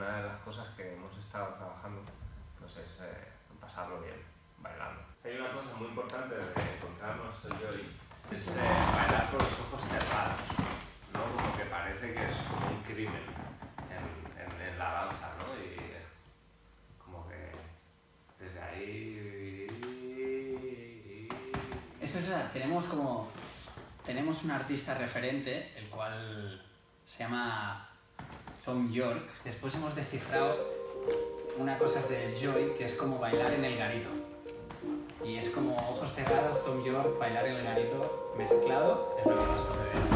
una de las cosas que hemos estado trabajando pues es pasarlo bien, bailando. Hay una cosa muy importante de encontrar nuestro joy, es bailar con los ojos cerrados, ¿no? Como que parece que es como un crimen en la danza, ¿no? Y como que desde ahí... Eso es verdad, tenemos un artista referente, el cual se llama Thom Yorke. Después hemos descifrado una cosa del joy, que es como bailar en el garito. Y es como ojos cerrados, Thom Yorke, bailar en el garito mezclado, es lo que nos sucede.